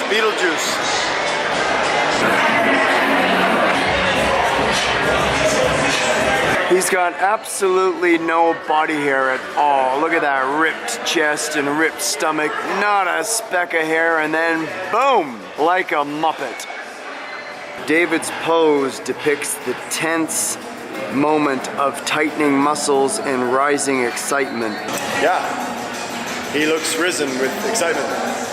Beetlejuice. He's got absolutely no body hair at all. Look at that ripped chest and ripped stomach. Not a speck of hair, and then boom, like a Muppet. David's pose depicts the tense moment of tightening muscles and rising excitement. Yeah, he looks risen with excitement.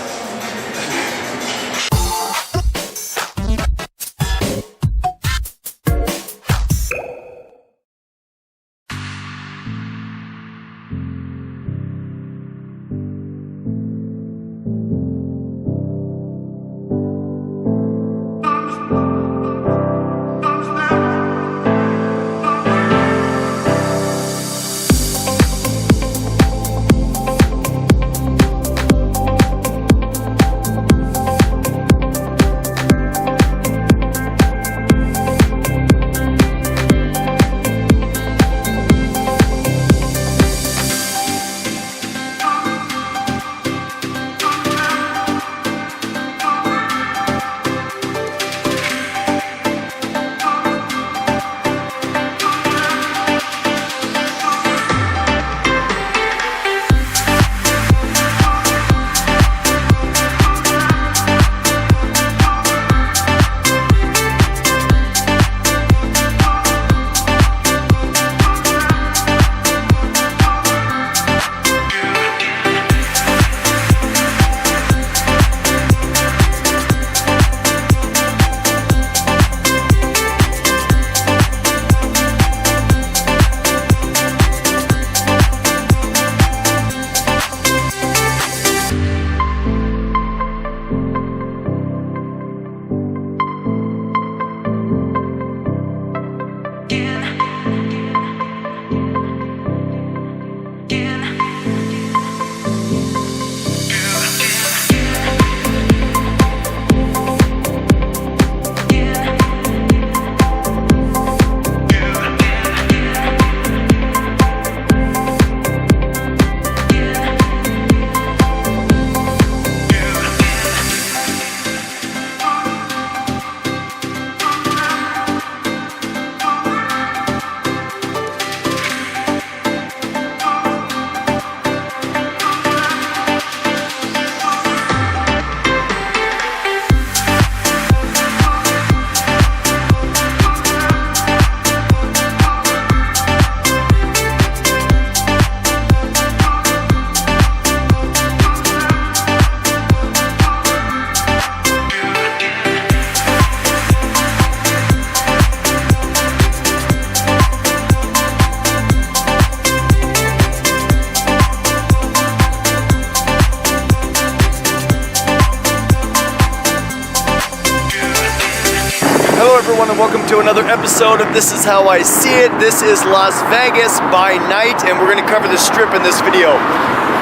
Everyone, and welcome to another episode of This Is How I See It. This is Las Vegas by night, and we're going to cover the strip in this video.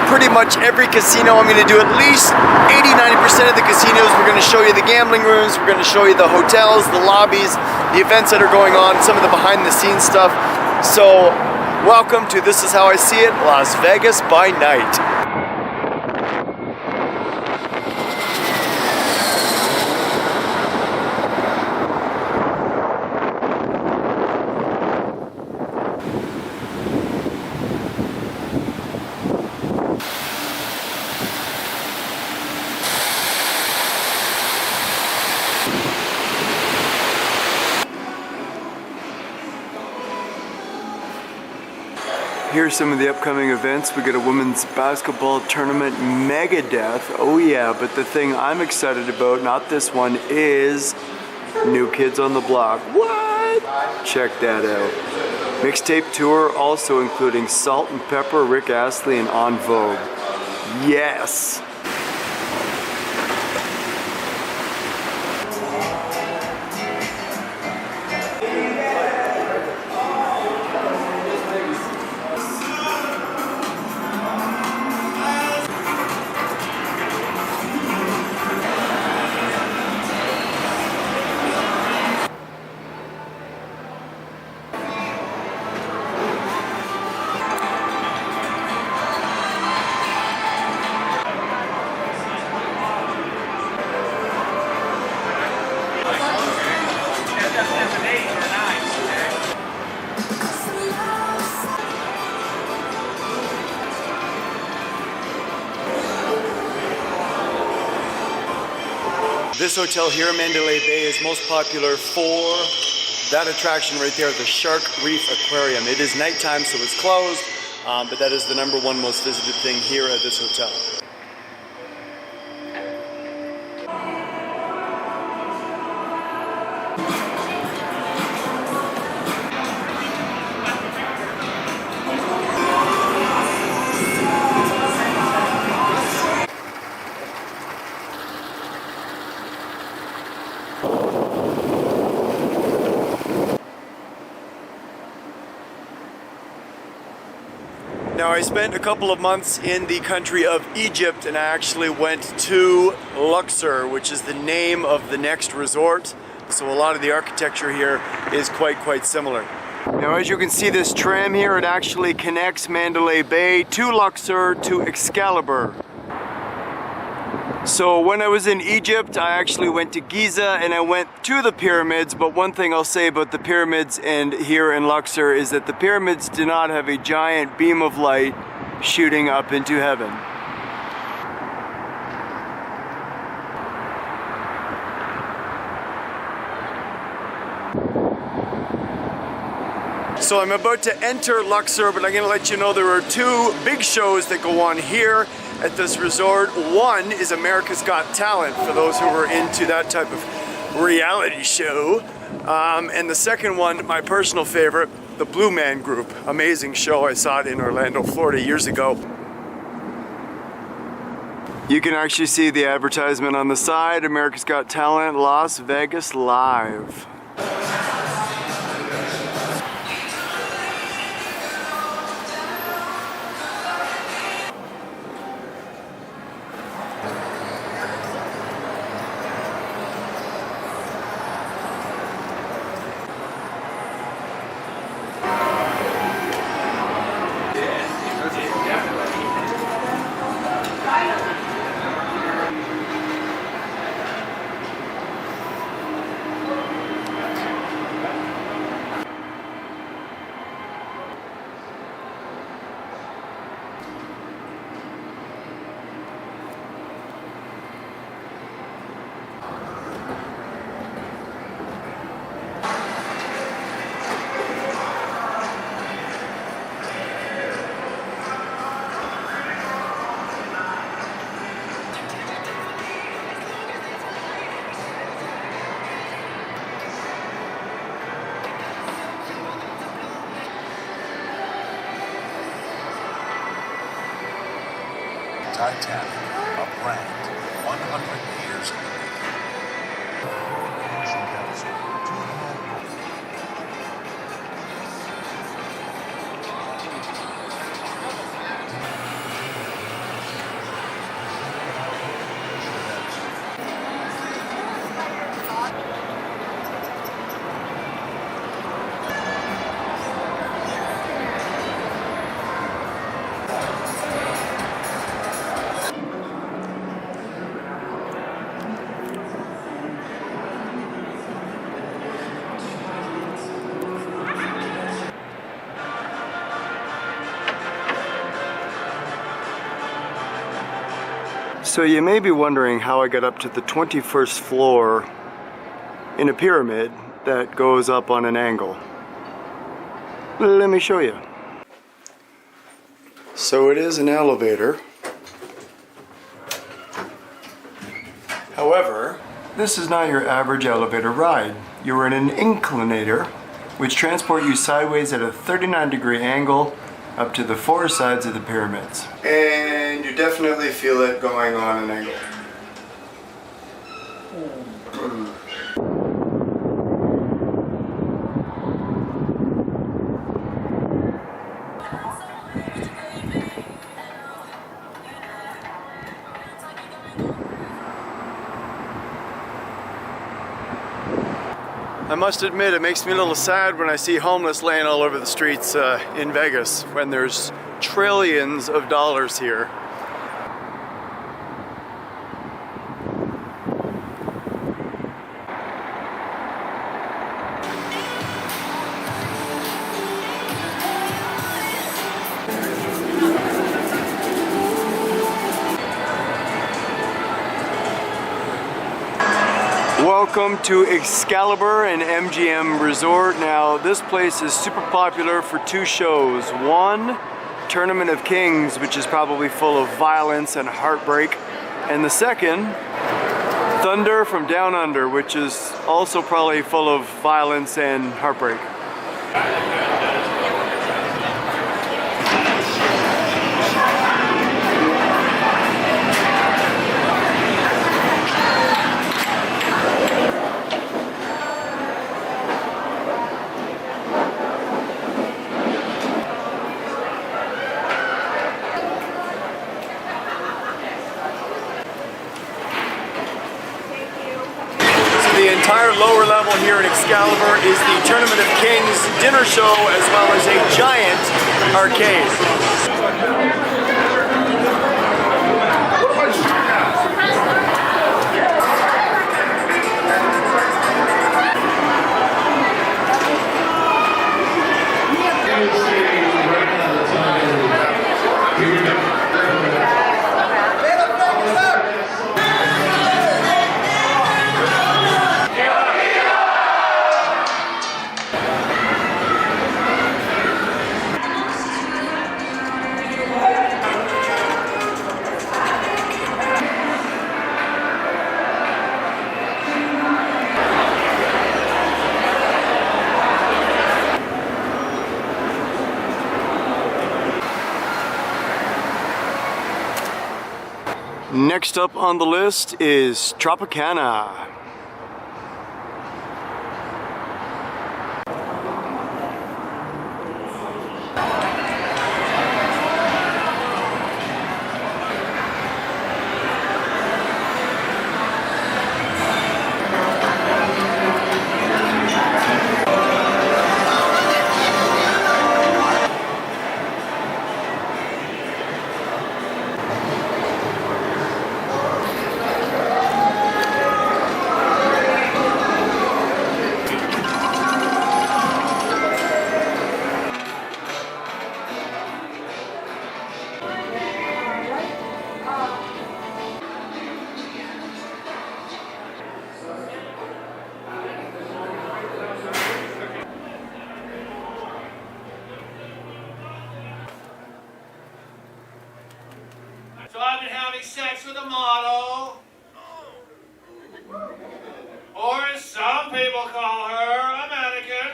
Pretty much every casino, I'm going to do at least 80-90% of the casinos. We're going to show you the gambling rooms, we're going to show you the hotels, the lobbies, the events that are going on, some of the behind the scenes stuff. So, welcome to This Is How I See It, Las Vegas by night. Here's some of the upcoming events. We got a women's basketball tournament, Megadeth. Oh yeah, but the thing I'm excited about, not this one, is New Kids on the Block. What? Check that out. Mixtape tour, also including Salt and Pepper, Rick Astley, and En Vogue. Yes! This hotel here, Mandalay Bay, is most popular for that attraction right there, the Shark Reef Aquarium. It is nighttime, so it's closed, but that is the #1 most visited thing here at this hotel. Now, I spent a couple of months in the country of Egypt, and I actually went to Luxor, which is the name of the next resort. So a lot of the architecture here is quite similar. Now, as you can see, this tram here, it actually connects Mandalay Bay to Luxor to Excalibur. So when I was in Egypt, I actually went to Giza and I went to the pyramids, but one thing I'll say about the pyramids and here in Luxor is that the pyramids do not have a giant beam of light shooting up into heaven. So I'm about to enter Luxor, but I'm going to let you know there are 2 big shows that go on here at this resort. One is America's Got Talent, for those who are into that type of reality show. And the second one, my personal favorite, the Blue Man Group. Amazing show. I saw it in Orlando, Florida years ago. You can actually see the advertisement on the side, America's Got Talent, Las Vegas Live. Titanic, a brand 100 years in the So you may be wondering how I got up to the 21st floor in a pyramid that goes up on an angle. Let me show you. So it is an elevator. However, this is not your average elevator ride. You're in an inclinator, which transport you sideways at a 39-degree angle up to the 4 sides of the pyramids. And you definitely feel it going on an angle. I must admit, it makes me a little sad when I see homeless laying all over the streets in Vegas when there's trillions of dollars here. Welcome to Excalibur and Mgm Resort. Now, this place is super popular for two shows. One, Tournament of Kings, which is probably full of violence and heartbreak. And the second, Thunder from Down Under, which is also probably full of violence and heartbreak. The entire lower level here in Excalibur is the Tournament of Kings dinner show, as well as a giant arcade. Next up on the list is Tropicana. So I've been having sex with a model, or as some people call her, a mannequin.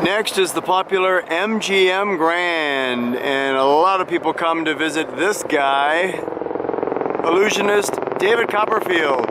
Next is the popular Mgm Grand, and a lot of people come to visit this guy, illusionist David Copperfield.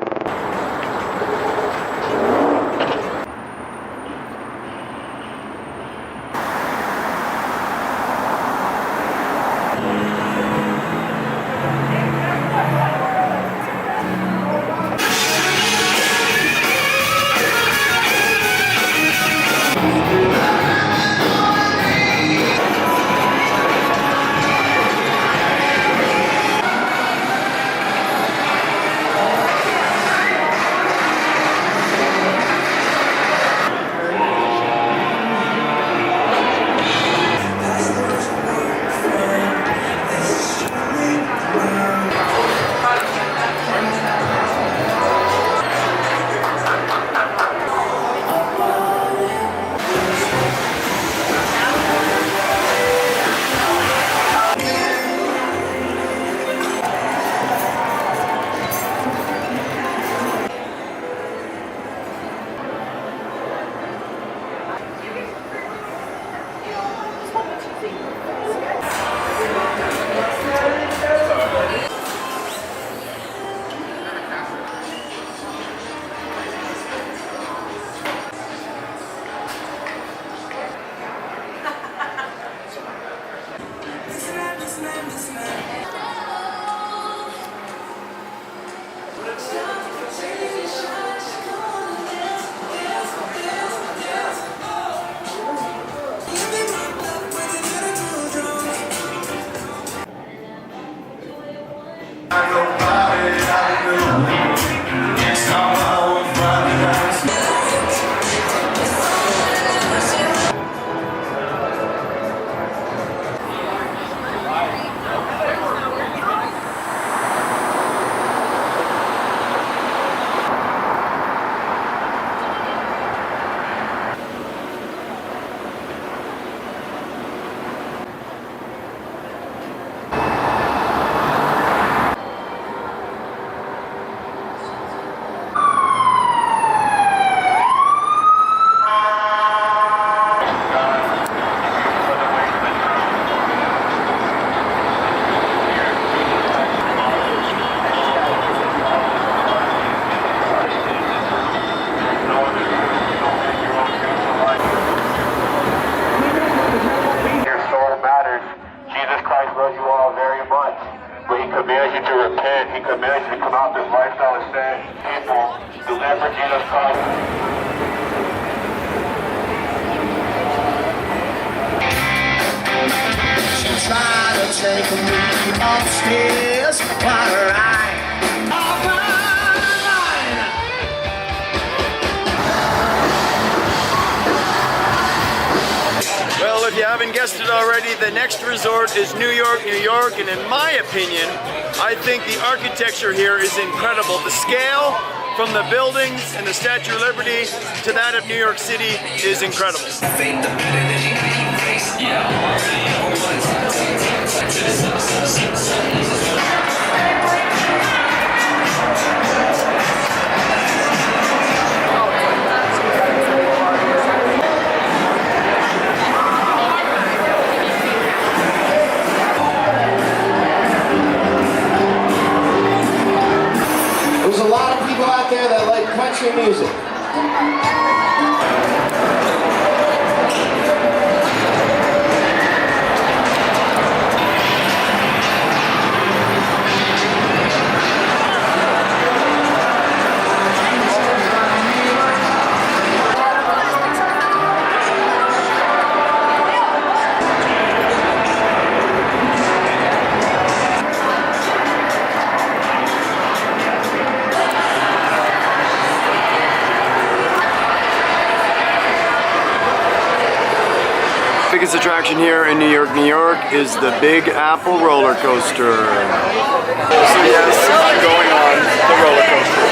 Try to take me upstairs while I Well, if you haven't guessed it already, the next resort is New York, New York, and in my opinion, I think the architecture here is incredible. The scale from the buildings and the Statue of Liberty to that of New York City is incredible. There's a lot of people out there that like country music. Biggest attraction here in New York, New York is the Big Apple roller coaster. So yes, I'm going on the roller coaster.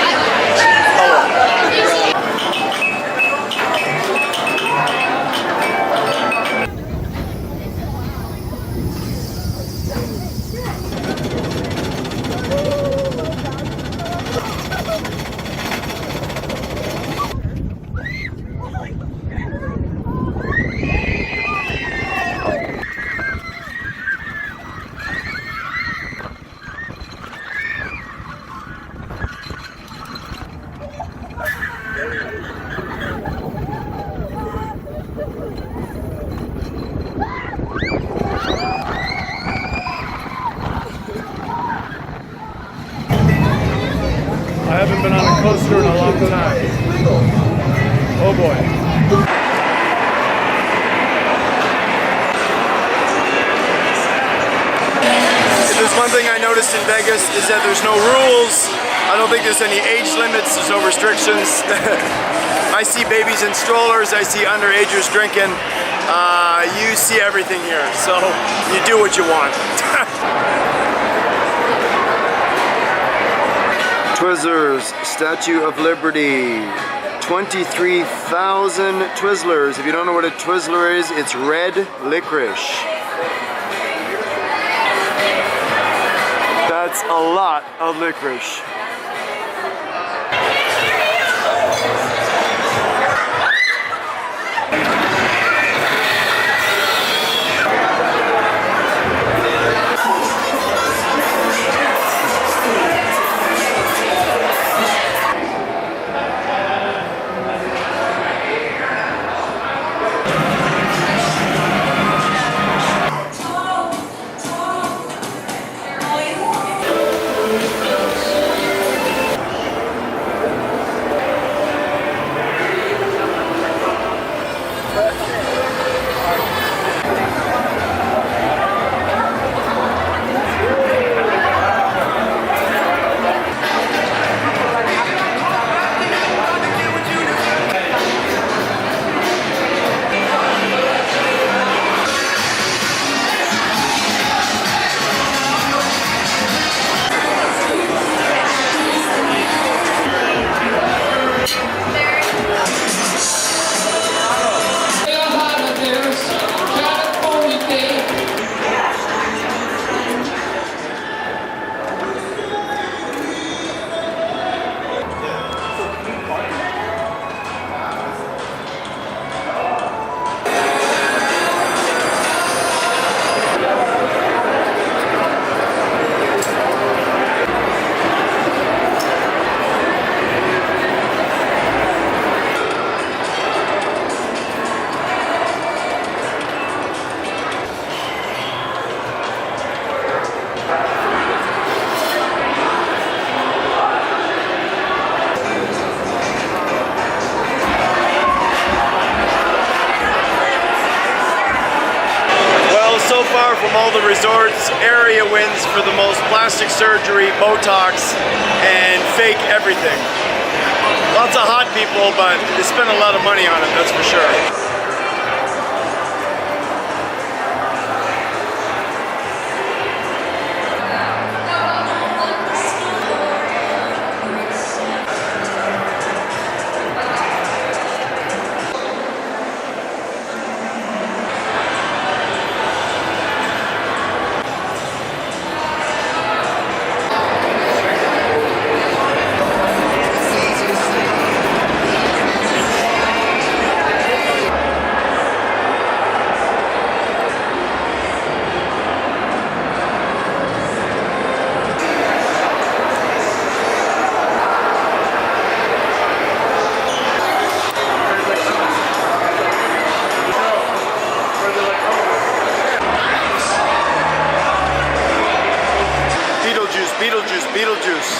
I haven't been on a coaster in a long time. Oh boy. If there's one thing I noticed in Vegas is that there's no rules. I don't think there's any age limits, there's no restrictions. I see babies in strollers, I see underagers drinking. You see everything here, so you do what you want. Twizzlers, Statue of Liberty, 23,000 Twizzlers. If you don't know what a Twizzler is, it's red licorice. That's a lot of licorice. so far from all the resorts, area wins for the most plastic surgery, Botox, and fake everything. Lots of hot people, but they spend a lot of money on it, that's for sure. Beetlejuice.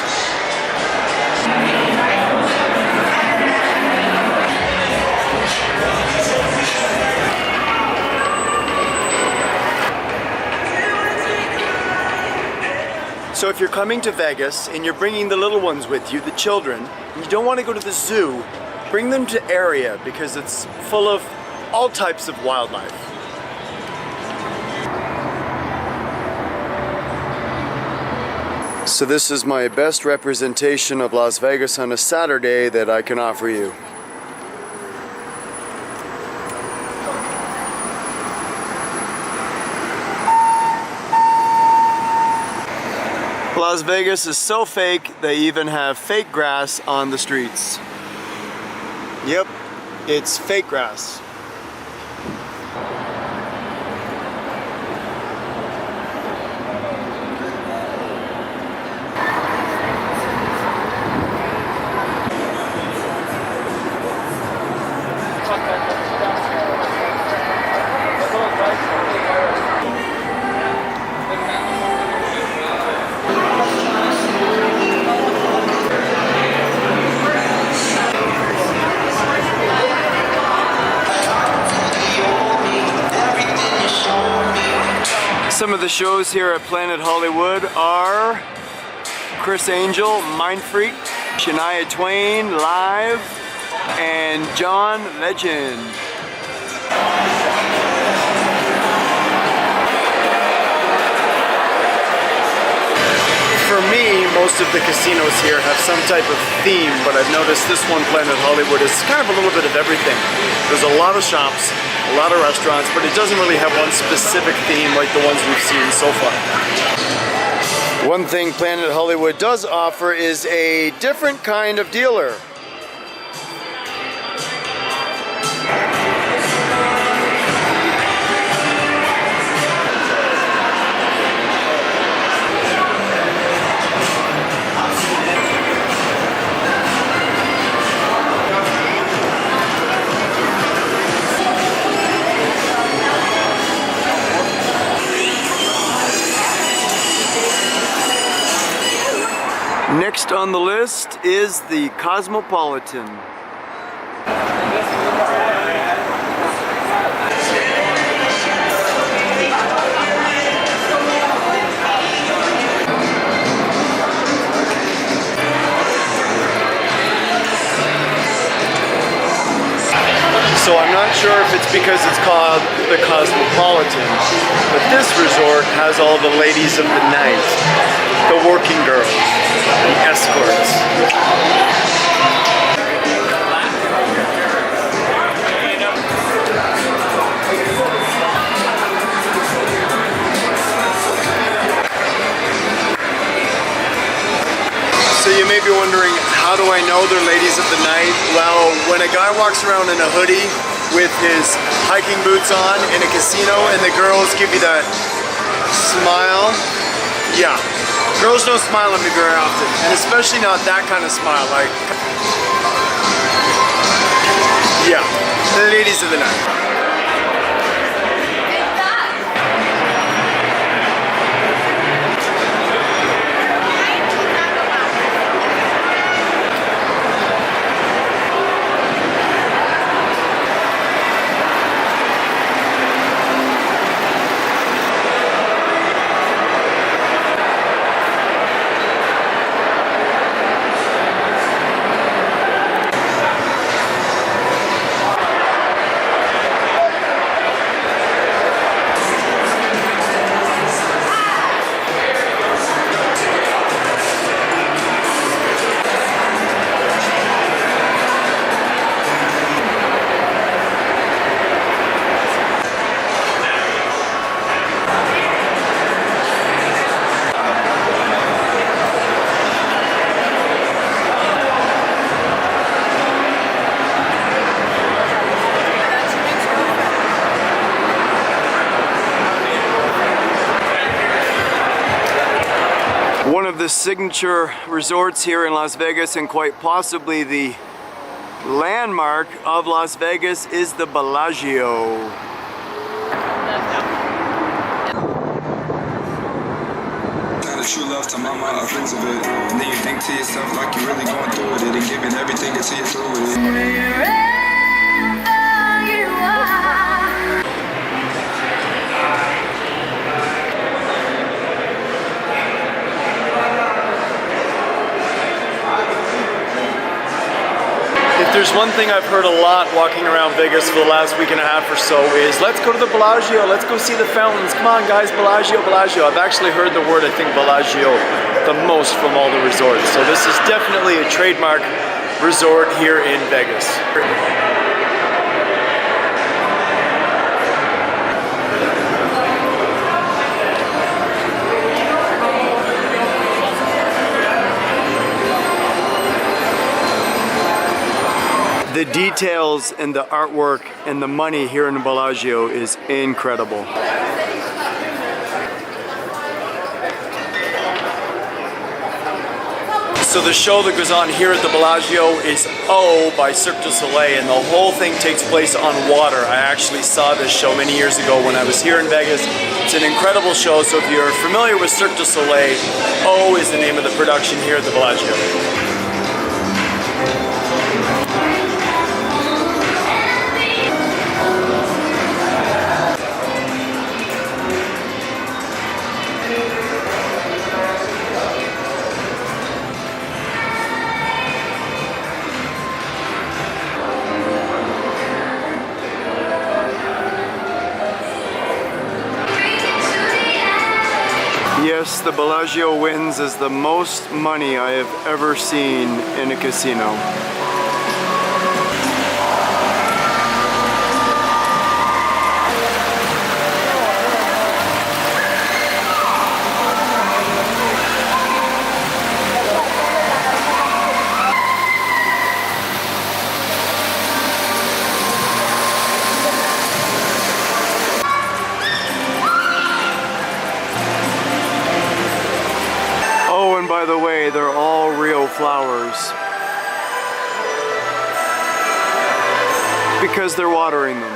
So if you're coming to Vegas and you're bringing the little ones with you, the children, and you don't want to go to the zoo, bring them to area because it's full of all types of wildlife. So this is my best representation of Las Vegas on a Saturday that I can offer you. Las Vegas is so fake, they even have fake grass on the streets. Yep, it's fake grass. Some of the shows here at Planet Hollywood are Chris Angel, Mind Freak, Shania Twain live, and John Legend. For me, most of the casinos here have some type of theme, but I've noticed this one, Planet Hollywood, is kind of a little bit of everything. There's a lot of shops, a lot of restaurants, but it doesn't really have one specific theme like the ones we've seen so far. One thing Planet Hollywood does offer is a different kind of dealer. Next on the list is the Cosmopolitan. So I'm not sure if it's because it's called the Cosmopolitan, but this resort has all the ladies of the night, the working girls, the escorts. So you may be wondering, how do I know they're ladies of the night? Well, when a guy walks around in a hoodie with his hiking boots on in a casino and the girls give you that smile, yeah. Girls don't smile at me very often, and especially not that kind of smile, like, yeah, the ladies of the night. the signature resorts here in Las Vegas, and quite possibly the landmark of Las Vegas, is the Bellagio. True love to my mind, things of it. And then you think to yourself like you're really going through it and giving everything until you're through with it. Wherever you are. If there's one thing I've heard a lot walking around Vegas for the last week and a half or so is, let's go to the Bellagio, let's go see the fountains, come on guys, Bellagio, Bellagio. I've actually heard the word, I think, Bellagio the most from all the resorts. So this is definitely a trademark resort here in Vegas. The details and the artwork and the money here in the Bellagio is incredible. So the show that goes on here at the Bellagio is O by Cirque du Soleil, and the whole thing takes place on water. I actually saw this show many years ago when I was here in Vegas. It's an incredible show, so if you're familiar with Cirque du Soleil, O is the name of the production here at the Bellagio. Yes, the Bellagio wins as the most money I have ever seen in a casino. By the way, they're all real flowers because they're watering them.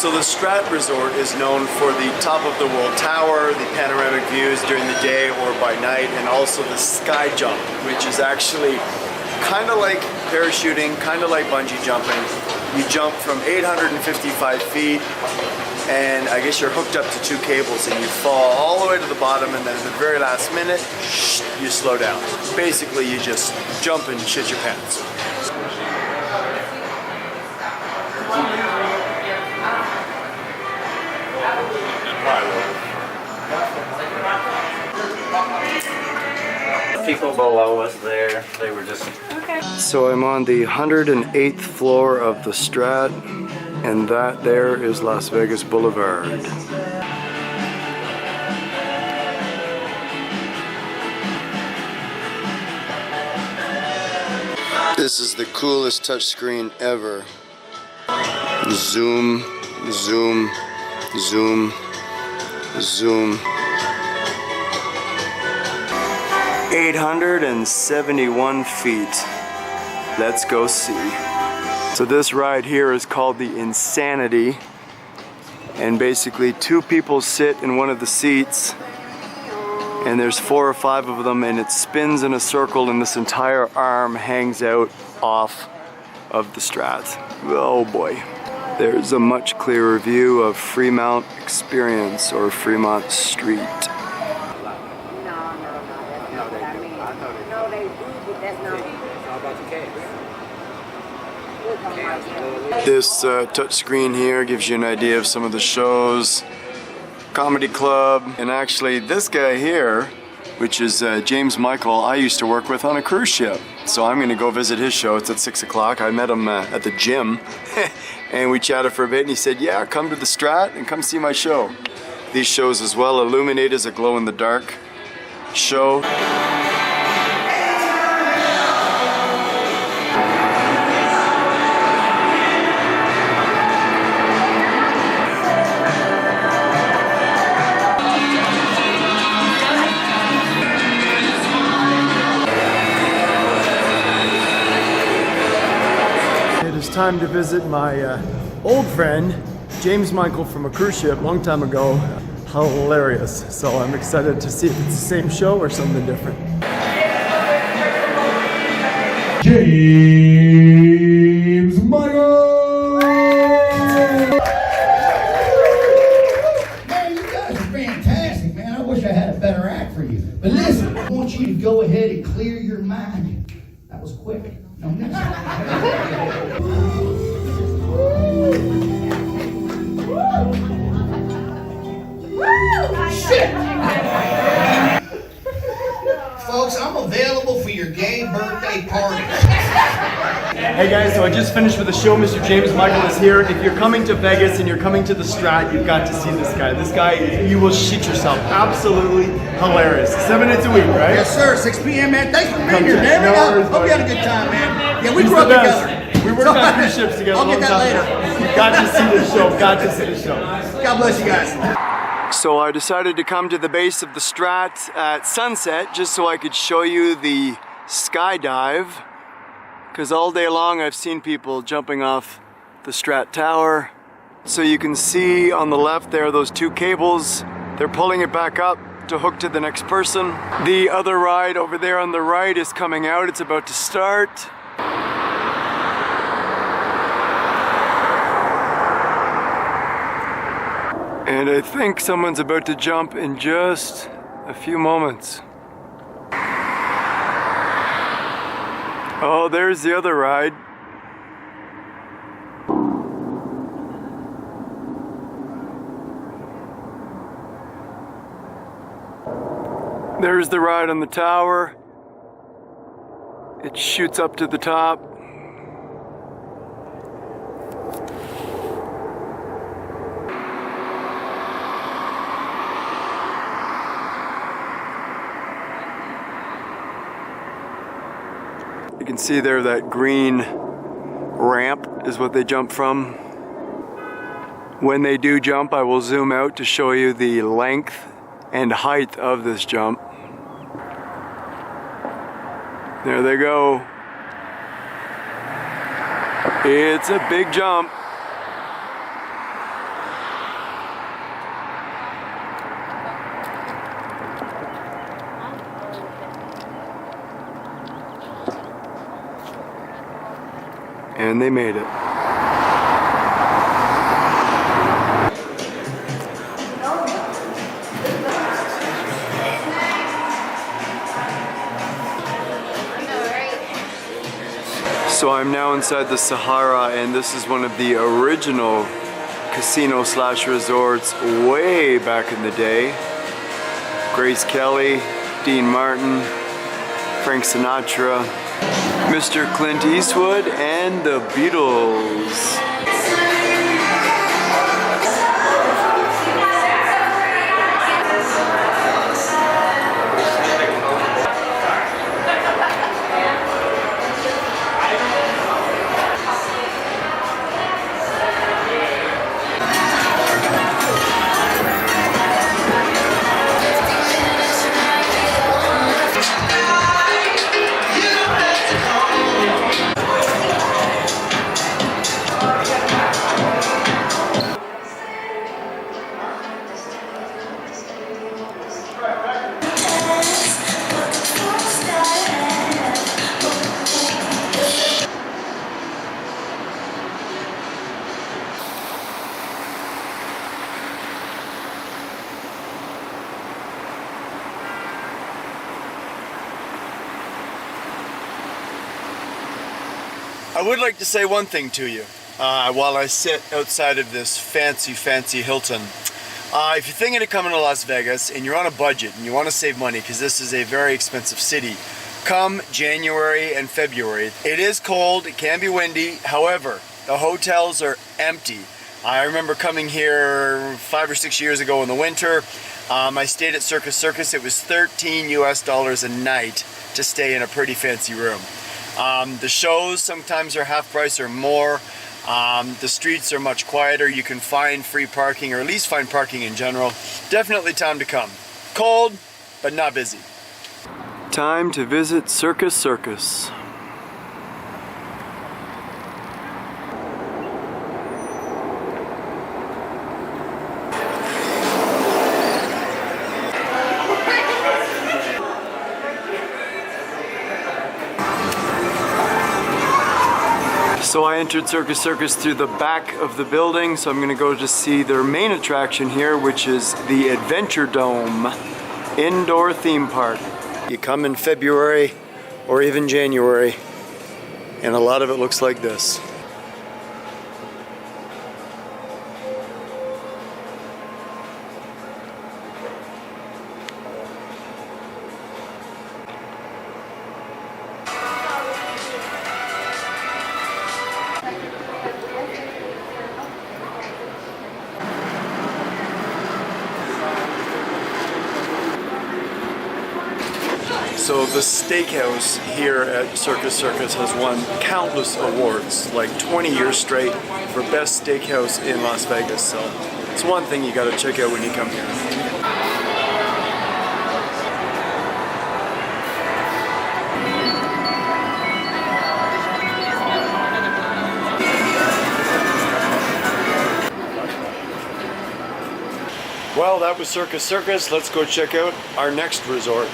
So the Strat Resort is known for the top of the world tower, the panoramic views during the day or by night, and also the sky jump, which is actually kind of like parachuting, kind of like bungee jumping. You jump from 855 feet, and I guess you're hooked up to two cables, and you fall all the way to the bottom, and then at the very last minute, you slow down. Basically, you just jump and shit your pants. People below us there, they were just... Okay. So I'm on the 108th floor of the Strat, and that there is Las Vegas Boulevard. This is the coolest touchscreen ever. Zoom, zoom, zoom. Zoom. 871 feet. Let's go see. So this ride here is called the Insanity. And basically 2 people sit in one of the seats. And there's 4 or 5 of them, and it spins in a circle, and this entire arm hangs out off of the Strat. Oh boy. There's a much clearer view of Fremont Experience, or Fremont Street. This touchscreen here gives you an idea of some of the shows. Comedy Club, and actually this guy here, which is James Michael, I used to work with on a cruise ship. So I'm gonna go visit his show. It's at 6 o'clock. I met him at the gym and we chatted for a bit, and he said, yeah, come to the Strat and come see my show. These shows as well. Illuminate is a glow-in-the-dark show. Time to visit my old friend James Michael from a cruise ship a long time ago. Hilarious. So I'm excited to see if it's the same show or something different. James Michael! Man, you guys are fantastic, man. I wish I had a better act for you. But listen, I want you to go ahead and clear your mind. That was quick. No, miss. Shit! Folks, I'm available for your gay birthday party. Hey guys, so I just finished with the show. Mr. James Michael is here. If you're coming to Vegas and you're coming to the Strat, you've got to see this guy. This guy, you will shit yourself. Absolutely hilarious. 7 nights a week, right? Yes, sir. 6 p.m., man. Thanks for being here, man. Hope you had a good time, man. Yeah, we He's grew up the together. best. We worked on cruise ships together. I'll get that later. Got to see the show. Got to see the show. God bless you guys. So I decided to come to the base of the Strat at sunset just so I could show you the skydive. Because all day long I've seen people jumping off the Strat Tower. So you can see on the left there those 2 cables. They're pulling it back up to hook to the next person. The other ride over there on the right is coming out. It's about to start. And I think someone's about to jump in just a few moments. Oh, there's the other ride. There's the ride on the tower. It shoots up to the top. You can see there that green ramp is what they jump from. When they do jump, I will zoom out to show you the length and height of this jump. There they go. It's a big jump. And they made it. So I'm now inside the Sahara, and this is one of the original casino/resorts way back in the day. Grace Kelly, Dean Martin, Frank Sinatra, Mr. Clint Eastwood, and the Beatles. I would like to say one thing to you while I sit outside of this fancy Hilton. If you're thinking of coming to Las Vegas and you're on a budget and you want to save money, because this is a very expensive city, come January and February. It is cold, it can be windy, however, the hotels are empty. I remember coming here 5 or 6 years ago in the winter. I stayed at Circus Circus. It was $13 US a night to stay in a pretty fancy room. The shows sometimes are half price or more. The streets are much quieter. You can find free parking, or at least find parking in general. Definitely time to come. Cold, but not busy. Time to visit Circus Circus. So I entered Circus Circus through the back of the building, so I'm gonna go to see their main attraction here, which is the Adventure Dome indoor theme park. You come in February or even January, and a lot of it looks like this. So the steakhouse here at Circus Circus has won countless awards, like 20 years straight, for best steakhouse in Las Vegas. So it's one thing you gotta check out when you come here. Well, that was Circus Circus. Let's go check out our next resort.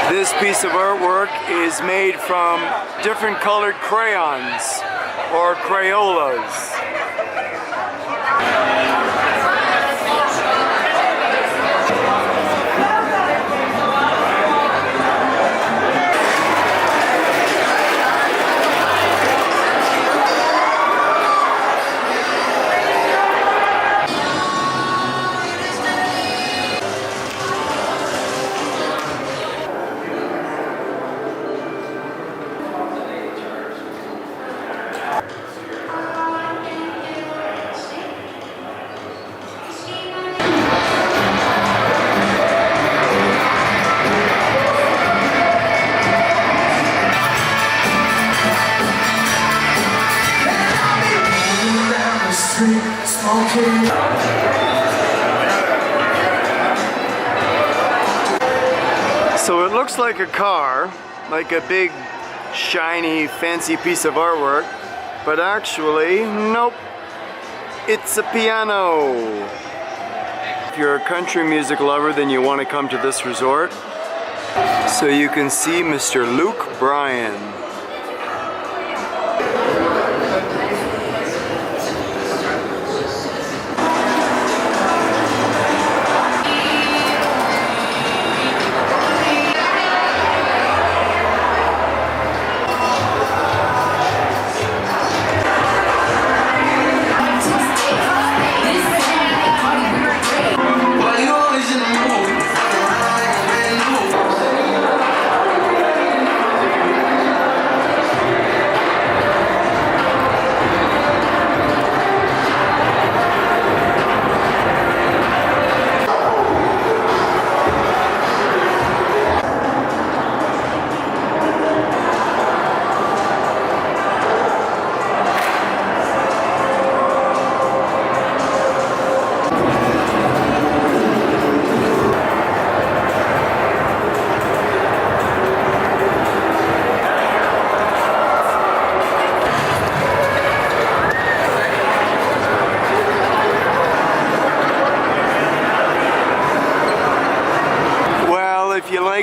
This piece of artwork is made from different colored crayons or Crayolas. So it looks like a car, like a big, shiny, fancy piece of artwork, but actually, nope, it's a piano. If you're a country music lover, then you want to come to this resort. So you can see Mr. Luke Bryan.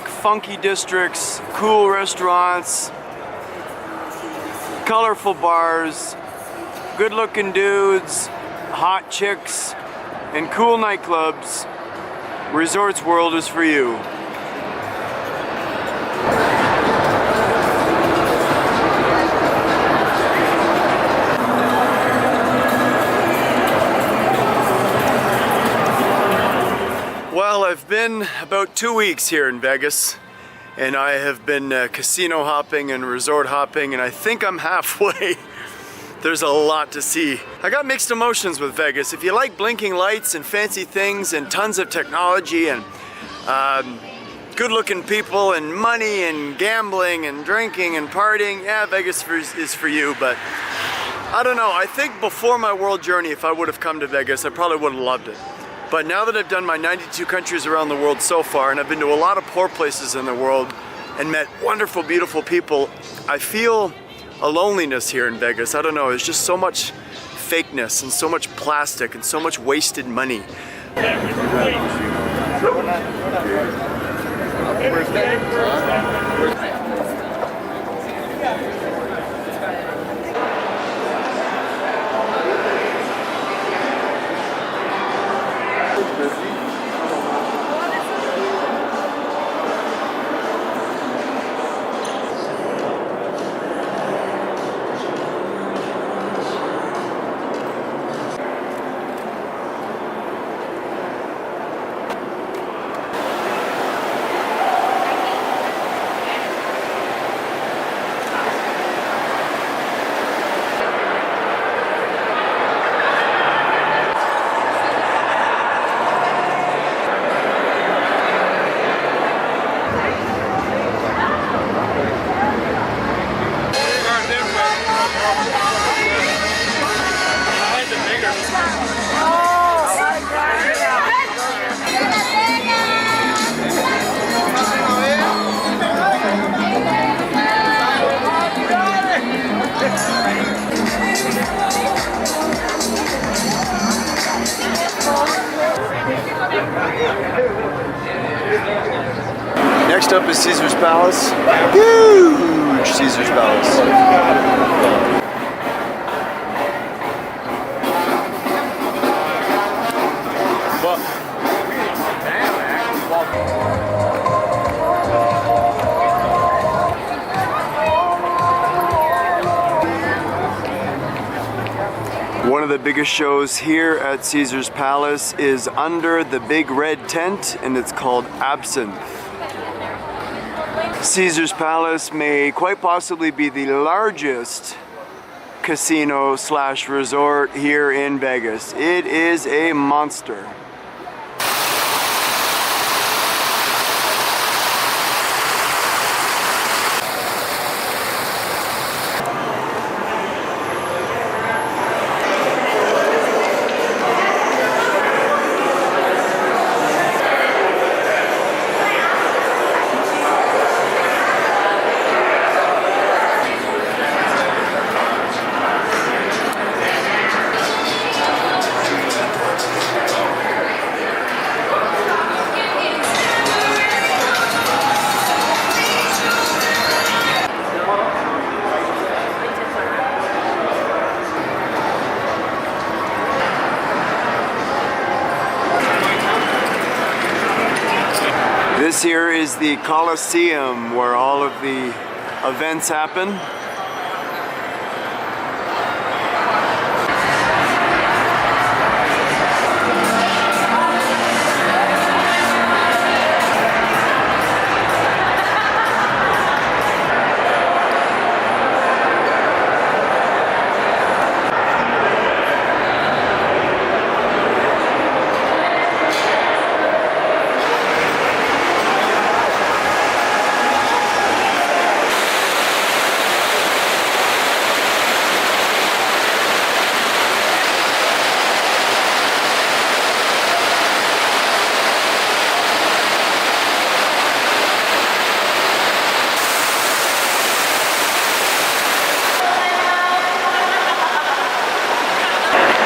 like funky districts, cool restaurants, colorful bars, good-looking dudes, hot chicks, and cool nightclubs, Resorts World is for you. Well, I've been about 2 weeks here in Vegas, and I have been casino hopping and resort hopping, and I think I'm halfway. There's a lot to see. I got mixed emotions with Vegas. If you like blinking lights and fancy things and tons of technology and good-looking people and money and gambling and drinking and partying, yeah, Vegas is for you, but I don't know. I think before my world journey, if I would have come to Vegas, I probably would have loved it. But now that I've done my 92 countries around the world so far, and I've been to a lot of poor places in the world and met wonderful, beautiful people, I feel a loneliness here in Vegas. I don't know, there's just so much fakeness and so much plastic and so much wasted money. Next up is Caesar's Palace. Huge Caesar's Palace. One of the biggest shows here at Caesar's Palace is under the big red tent, and it's called Absinthe. Caesar's Palace may quite possibly be the largest casino slash resort here in Vegas. It is a monster. This here is the Coliseum where all of the events happen.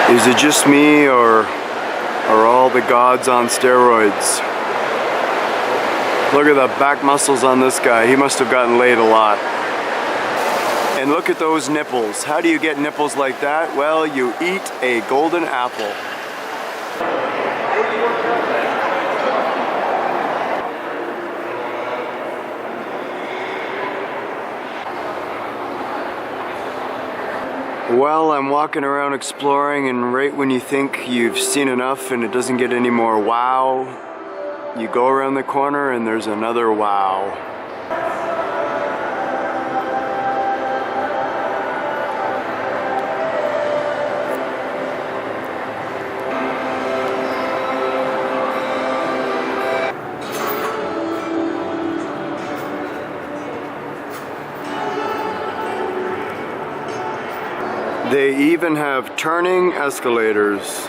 Is it just me, or are all the gods on steroids? Look at the back muscles on this guy. He must have gotten laid a lot. And look at those nipples. How do you get nipples like that? Well, you eat a golden apple. Well, I'm walking around exploring, and right when you think you've seen enough and it doesn't get any more wow, you go around the corner and there's another wow. They even have turning escalators.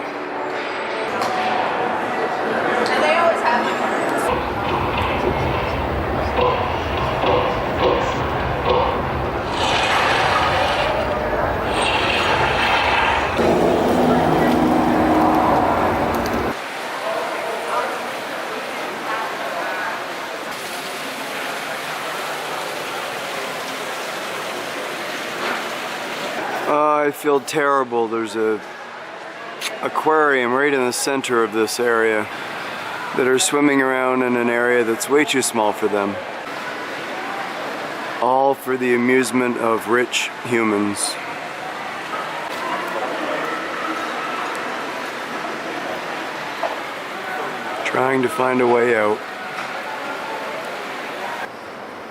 And they always have I feel terrible. There's a aquarium right in the center of this area that are swimming around in an area that's way too small for them. All for the amusement of rich humans. Trying to find a way out.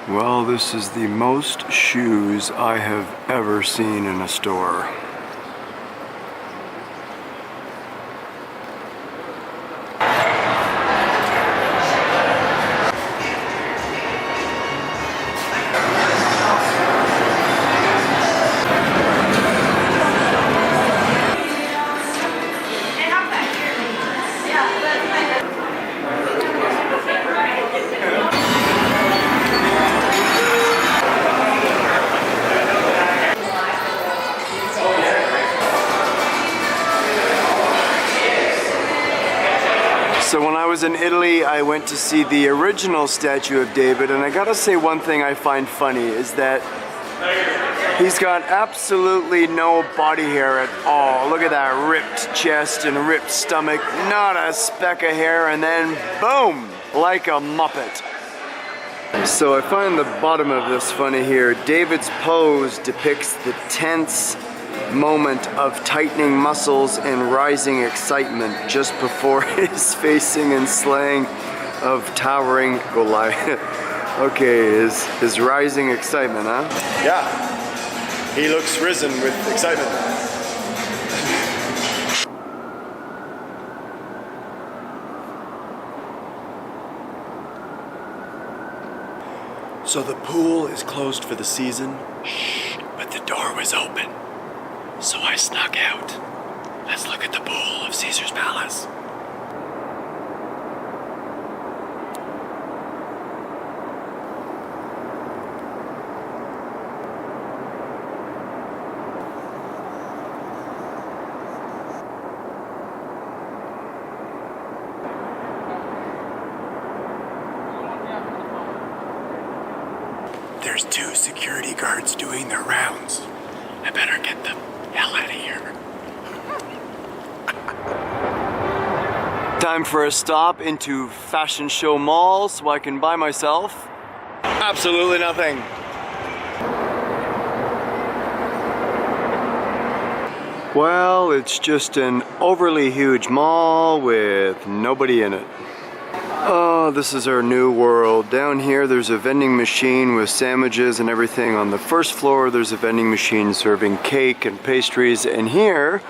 Well, this is the most shoes I have ever seen in a store. So when I was in Italy, I went to see the original statue of David, and I gotta say one thing I find funny is that he's got absolutely no body hair at all. Look at that ripped chest and ripped stomach, not a speck of hair, and then boom, like a Muppet. So I find the bottom of this funny here. David's pose depicts the tense moment of tightening muscles and rising excitement just before his facing and slaying of towering Goliath. Okay, his rising excitement, huh? Yeah, he looks risen with excitement. So the pool is closed for the season. Shh, but the door was open. So I snuck out. Let's look at the pool of Caesar's Palace. There's 2 security guards doing their rounds. I better get the hell out of here. Time for a stop into Fashion Show Mall so I can buy myself absolutely nothing. Well, it's just an overly huge mall with nobody in it. Oh, this is our new world. Down here there's a vending machine with sandwiches and everything. On the first floor there's a vending machine serving cake and pastries, and here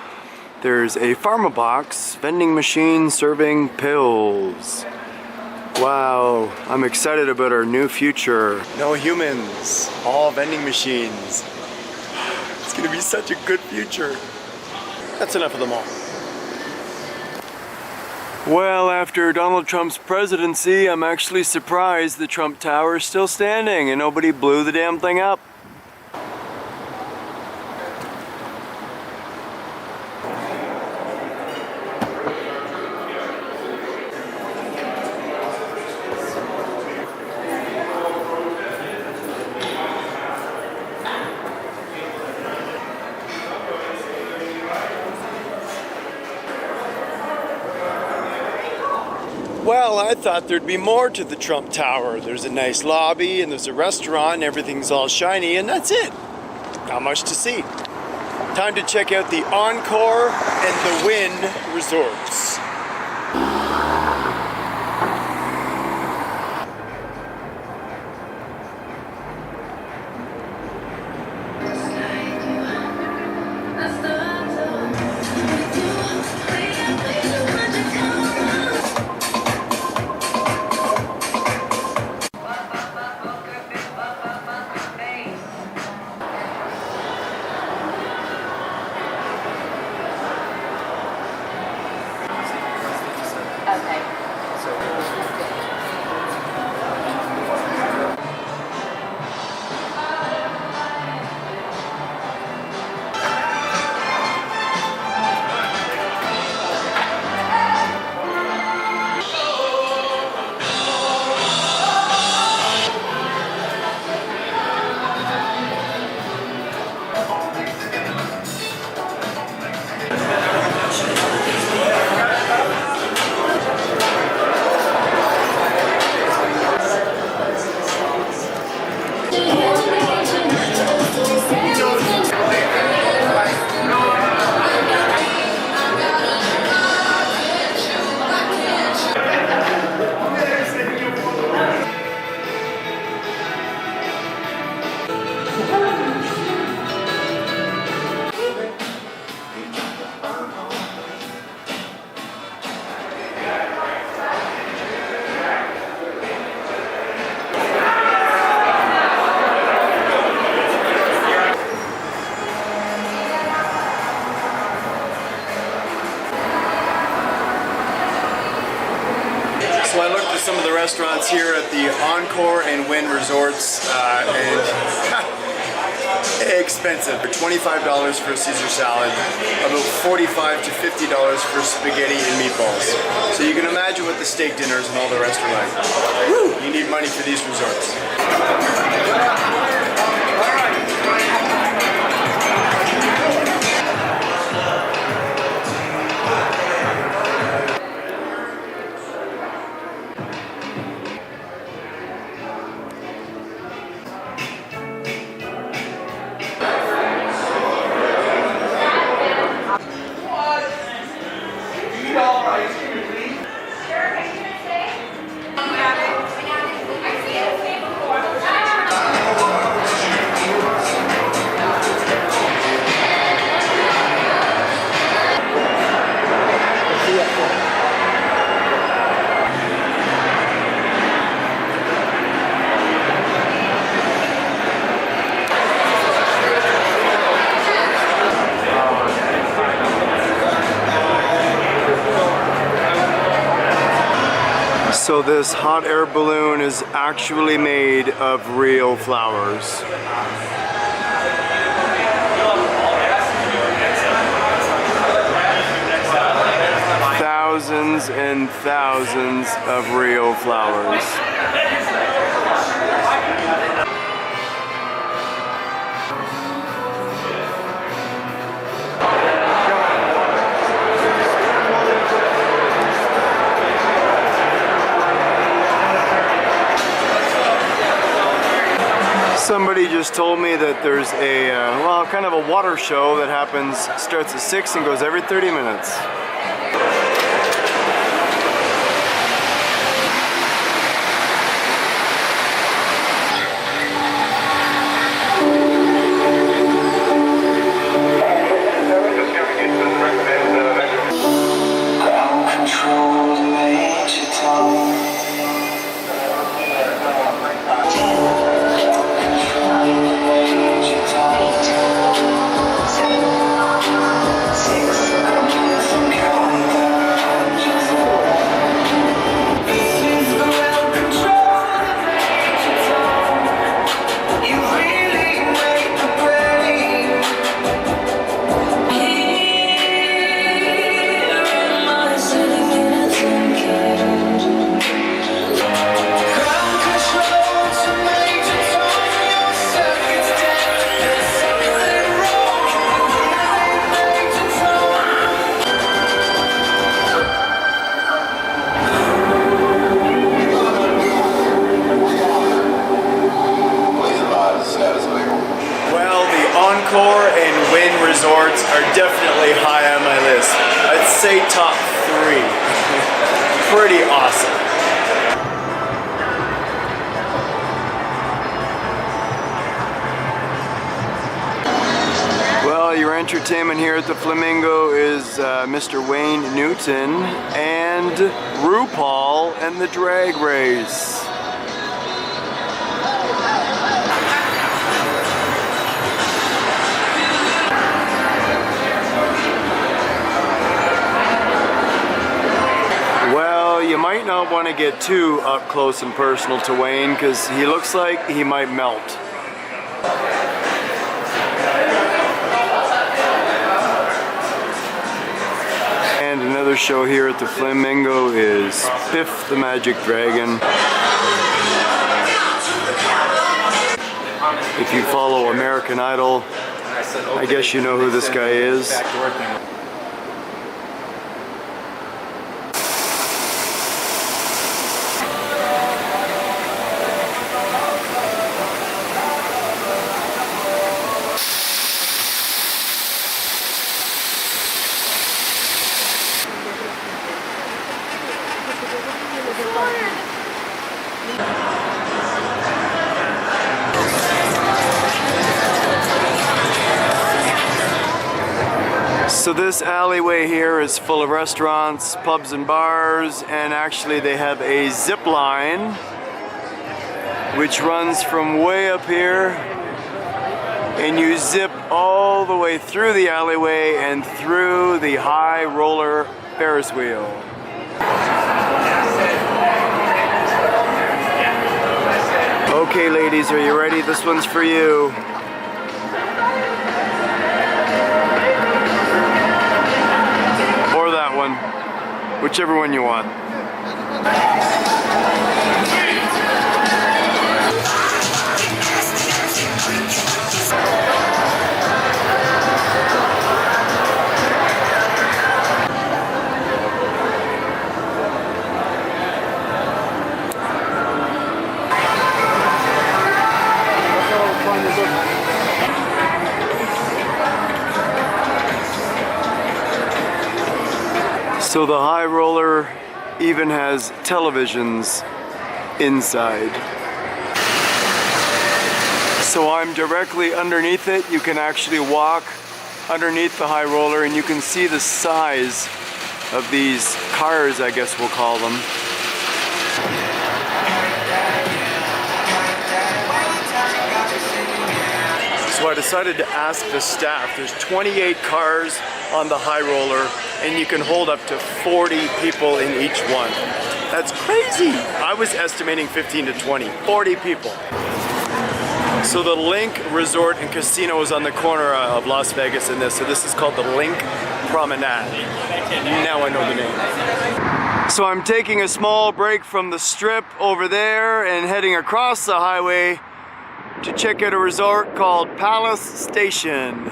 there's a pharma box vending machine serving pills. Wow, I'm excited about our new future. No humans, all vending machines. It's gonna be such a good future. That's enough of the mall. Well, after Donald Trump's presidency, I'm actually surprised the Trump Tower is still standing and nobody blew the damn thing up. Well, I thought there'd be more to the Trump Tower. There's a nice lobby and there's a restaurant and everything's all shiny and that's it. Not much to see. Time to check out the Encore and the Wynn resorts. So I looked at some of the restaurants here at the Encore and Wynn resorts, and expensive. $25 for a Caesar salad, about $45 to $50 for spaghetti and meatballs. So you can imagine what the steak dinners and all the rest are like. Woo! You need money for these resorts. So this hot air balloon is actually made of real flowers. Thousands and thousands of real flowers. Somebody just told me that there's a, well, kind of a water show that happens, starts at 6 and goes every 30 minutes. Come are definitely high on my list. I'd say top 3. Pretty awesome. Well, your entertainment here at the Flamingo is Mr. Wayne Newton and RuPaul and the Drag Race. Well, you might not want to get too up close and personal to Wayne because he looks like he might melt. And another show here at the Flamingo is Biff the Magic Dragon. If you follow American Idol, I guess you know who this guy is. So this alleyway here is full of restaurants, pubs and bars, and actually they have a zip line which runs from way up here, and you zip all the way through the alleyway and through the high roller Ferris wheel. Okay ladies, are you ready? This one's for you. Or that one, whichever one you want. So the high roller even has televisions inside. So I'm directly underneath it. You can actually walk underneath the high roller and you can see the size of these cars, I guess we'll call them. So I decided to ask the staff. There's 28 cars on the high roller and you can hold up to 40 people in each one. That's crazy. I was estimating 15 to 20, 40 people. So the Link Resort and Casino is on the corner of Las Vegas in this. So this is called the Link Promenade. Now I know the name. So I'm taking a small break from the strip over there and heading across the highway to check out a resort called Palace Station.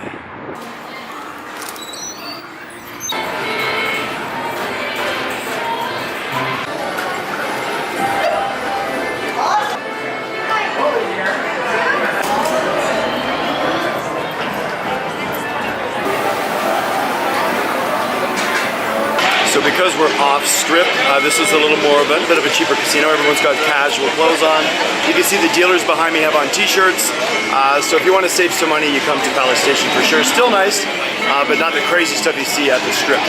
So because we're off strip, this is a little more of a bit of a cheaper casino. Everyone's got casual clothes on. You can see the dealers behind me have on t-shirts. So if you want to save some money, you come to Palace Station for sure. Still nice, but not the crazy stuff you see at the strip.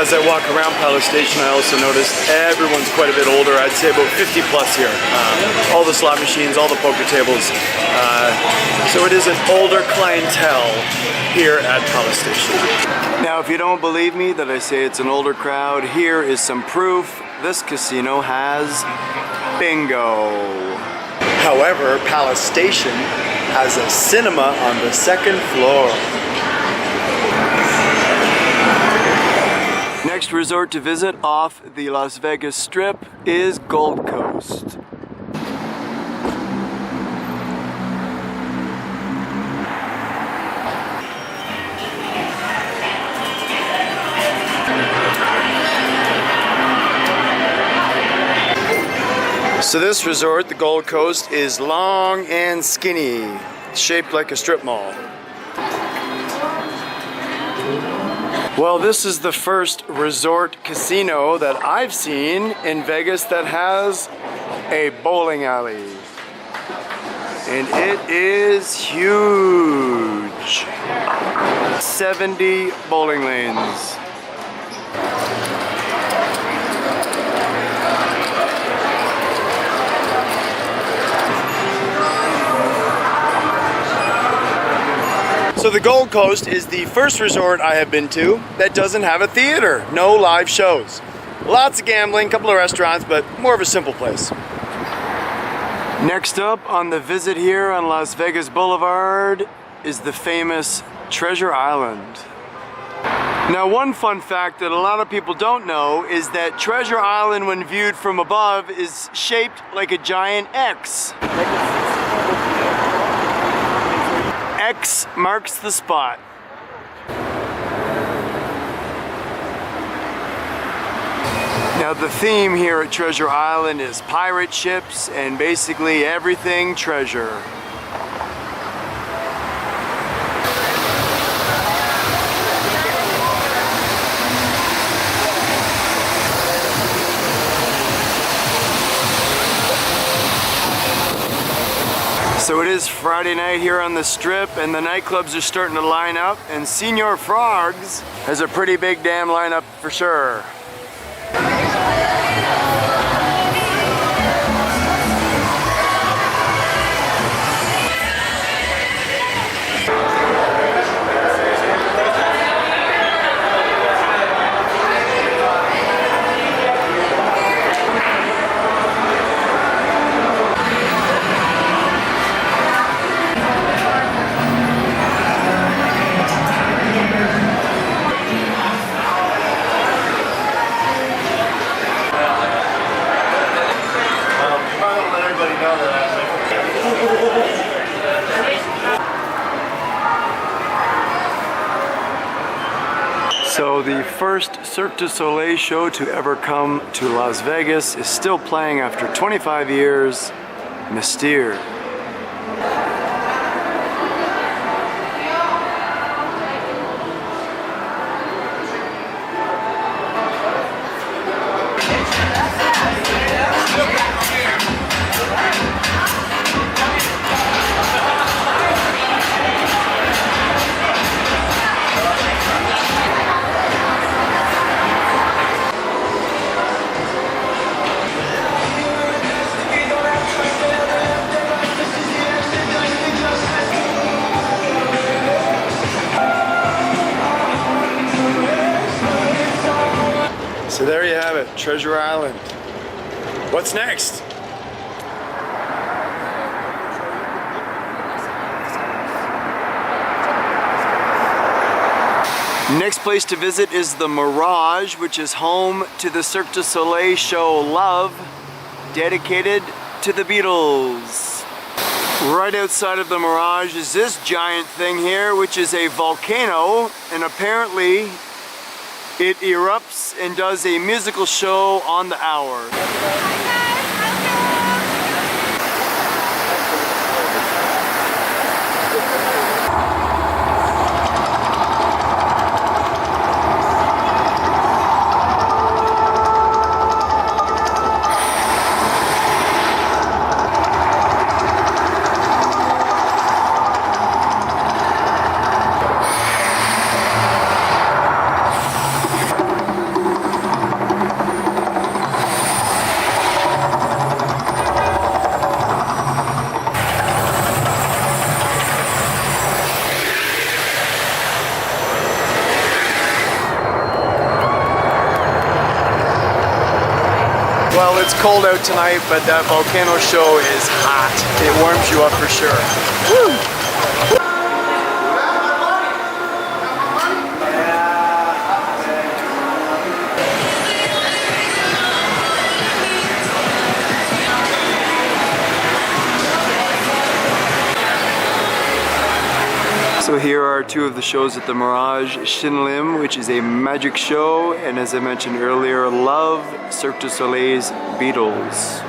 As I walk around Palace Station, I also noticed everyone's quite a bit older. I'd say about 50 plus here. All the slot machines, all the poker tables. So it is an older clientele here at Palace Station. Now, if you don't believe me that I say it's an older crowd, here is some proof. This casino has bingo. However, Palace Station has a cinema on the second floor. Next resort to visit off the Las Vegas Strip is Gold Coast. So this resort, the Gold Coast, is long and skinny, shaped like a strip mall. Well, this is the first resort casino that I've seen in Vegas that has a bowling alley. And it is huge. 70 bowling lanes. So the Gold Coast is the first resort I have been to that doesn't have a theater. No live shows. Lots of gambling, couple of restaurants, but more of a simple place. Next up on the visit here on Las Vegas Boulevard is the famous Treasure Island. Now, one fun fact that a lot of people don't know is that Treasure Island, when viewed from above, is shaped like a giant X. X marks the spot. Now the theme here at Treasure Island is pirate ships and basically everything treasure. So it is Friday night here on the Strip, and the nightclubs are starting to line up, and Señor Frogs has a pretty big damn lineup for sure. So the first Cirque du Soleil show to ever come to Las Vegas is still playing after 25 years, Mystere. So there you have it, Treasure Island. What's next? Next place to visit is the Mirage, which is home to the Cirque du Soleil show Love, dedicated to the Beatles. Right outside of the Mirage is this giant thing here, which is a volcano, and apparently it erupts and does a musical show on the hour. Well, it's cold out tonight, but that volcano show is hot. It warms you up for sure. Woo! So here are two of the shows at the Mirage, Shin Lim, which is a magic show, and as I mentioned earlier, Love, Cirque du Soleil's Beatles.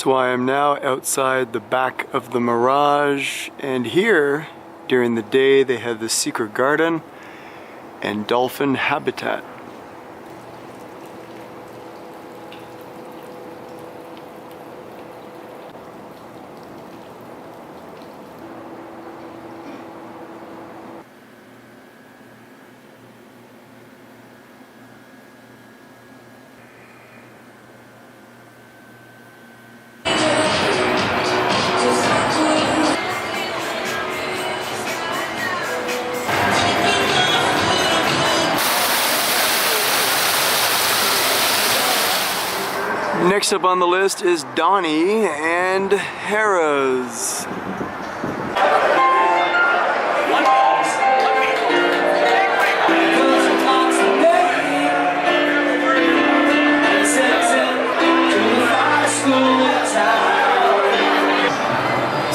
That's why I'm now outside the back of the Mirage, and here during the day they have the secret garden and dolphin habitat. Next up on the list is Donnie and Harrah's.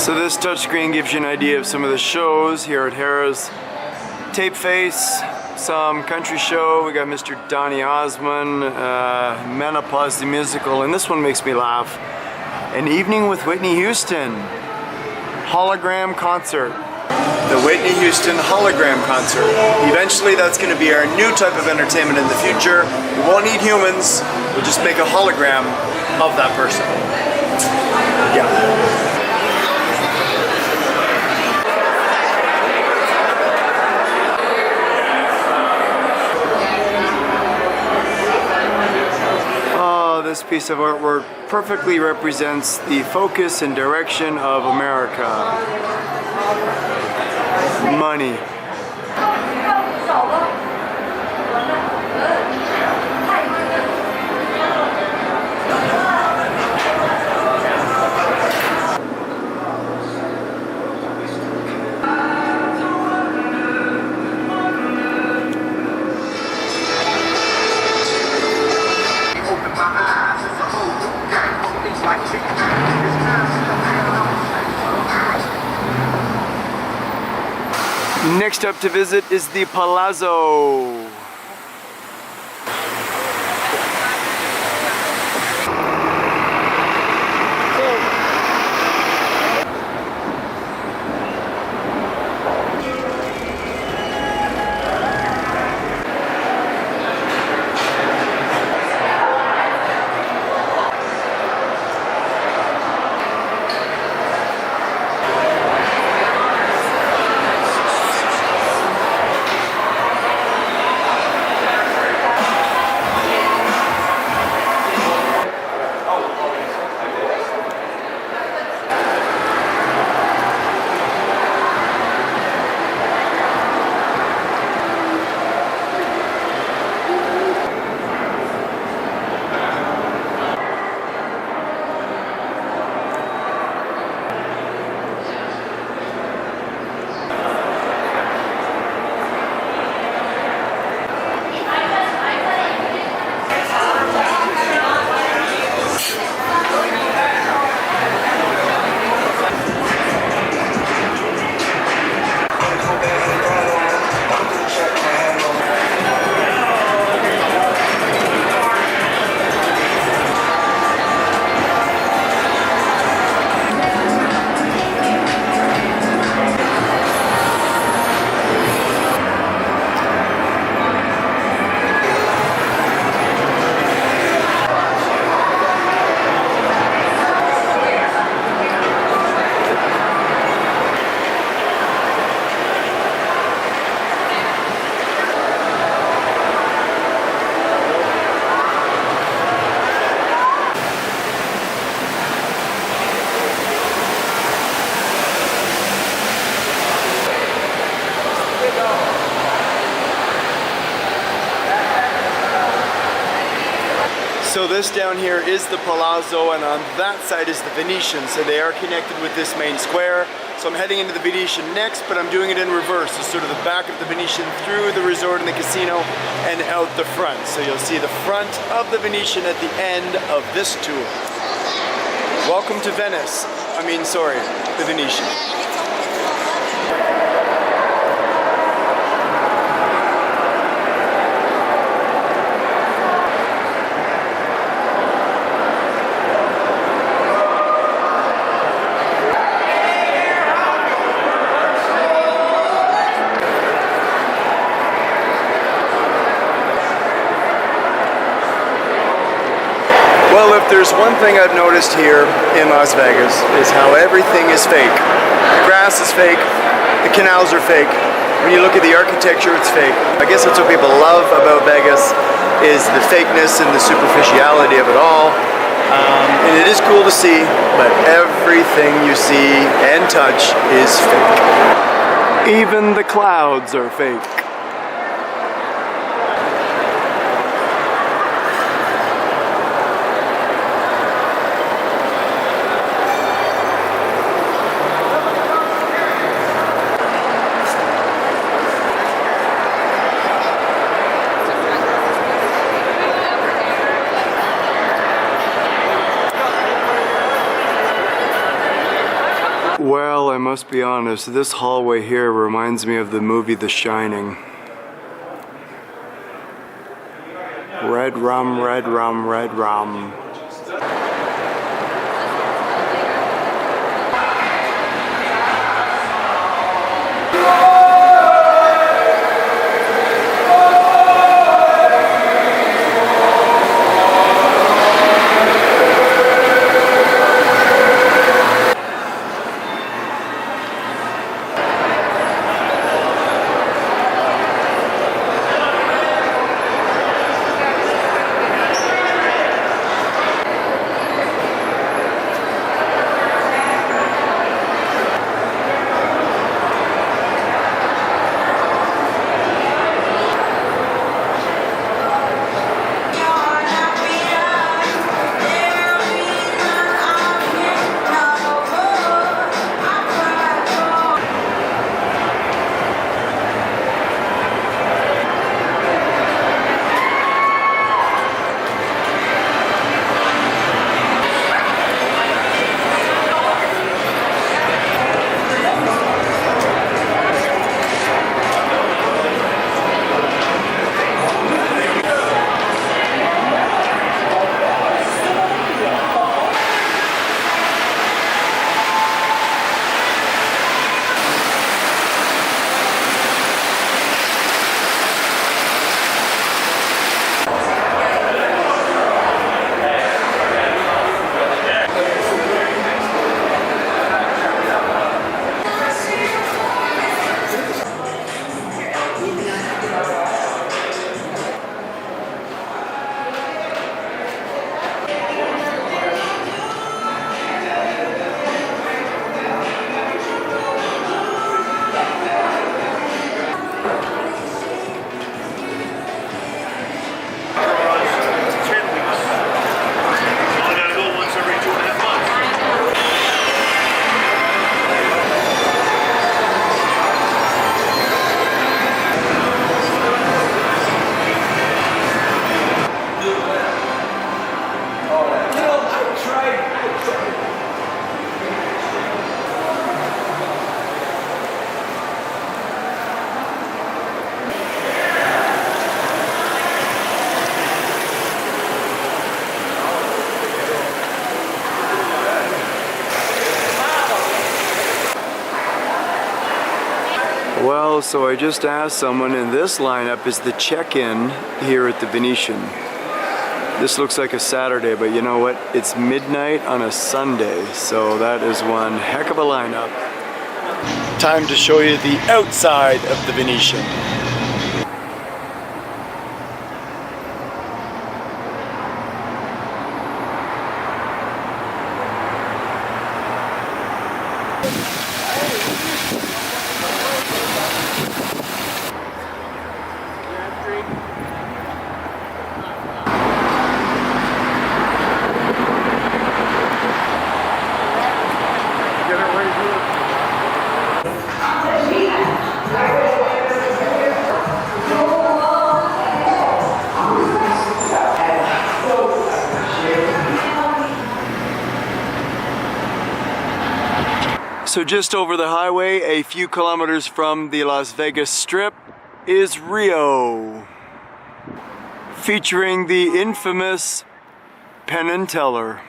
So this touchscreen gives you an idea of some of the shows here at Harrah's. Tape Face, some country show. We got Mr. Donny Osmond, Menopause the musical, and this one makes me laugh. An Evening with Whitney Houston, hologram concert. The Whitney Houston hologram concert. Eventually that's going to be our new type of entertainment in the future. We won't need humans, we'll just make a hologram of that person. Yeah. This piece of artwork perfectly represents the focus and direction of America. Money. Next up to visit is the Palazzo. So this down here is the Palazzo, and on that side is the Venetian, so they are connected with this main square. So I'm heading into the Venetian next, but I'm doing it in reverse. So sort of the back of the Venetian through the resort and the casino and out the front. So you'll see the front of the Venetian at the end of this tour. Welcome to Venice. The Venetian. one thing I've noticed here in Las Vegas is how everything is fake. The grass is fake, the canals are fake. When you look at the architecture, it's fake. I guess that's what people love about Vegas, is the fakeness and the superficiality of it all. And it is cool to see, but everything you see and touch is fake. Even the clouds are fake. Well, I must be honest, this hallway here reminds me of the movie The Shining. Red rum, red rum, red rum. Well, so I just asked someone, and this lineup is the check-in here at the Venetian. This looks like a Saturday, but you know what? It's midnight on a Sunday, so that is one heck of a lineup. Time to show you the outside of the Venetian. So just over the highway, a few kilometers from the Las Vegas Strip, is Rio, featuring the infamous Penn and Teller.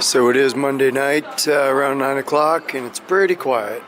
So it is Monday night around 9 o'clock and it's pretty quiet.